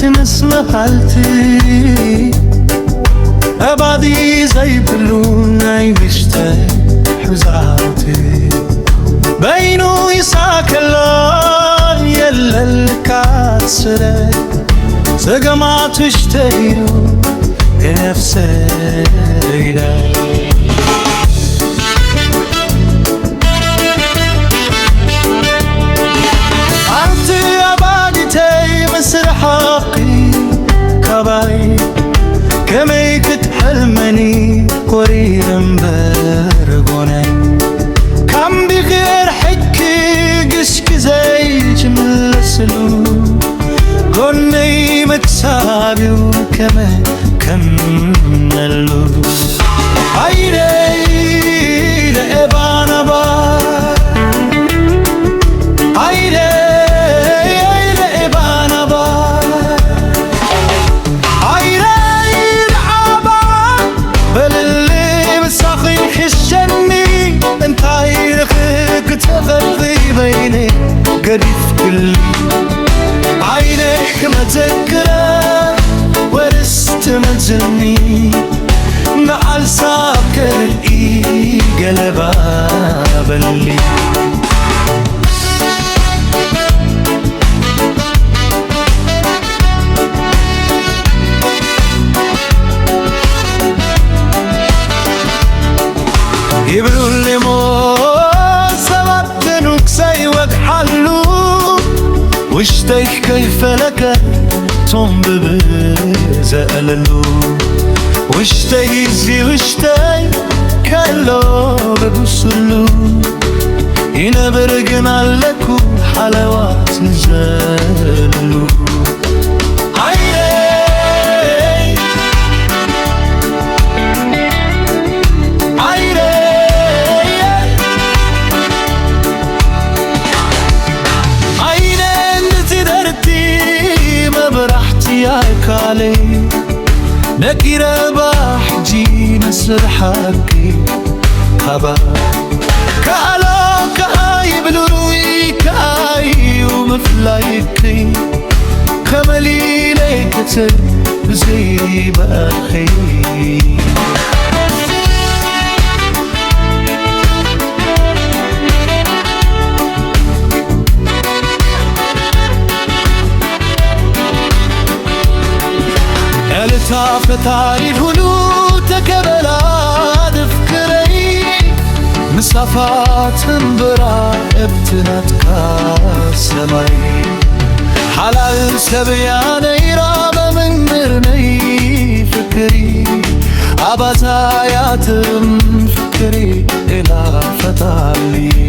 مسمحلتي أبعدي زي بلون عيشتي حزعتي بينو يساك اللون يلا الكاسرة سقما تشتيو نفسي أنت أبعدتي مسرحاقي كباري كمي كتحلمني قريرا برقوني كم بغير حكي قشك زي جمل سلو قوني متسابي وكمان كملو عيني لإبانا بار عيني لإبانا بار عيني لعبا بللي مساخي حشني انت عينك تغذي بيني قريف كلي عينك ما تذكره ورست منزلني مع الساكر اي قلبا بلي يبلو اللي مو سببتنك سيوك حلو واشتيك كيف لك توم ببزقللو واشتي زي واشتي كالو ببسلو ينبرقنا لكو حلوات نزلو علي نكيرا بحجي مسرحكي خبا كالو كاي بلوروي كاي ومفلايكي خملي ليكتر زي بأخي فتاري الهنود تكبلا دفكري مسافات انبرا ابتنتك سماي حلال سبياني رام من مرني فكري عبزاياتم فكري إلى فتالي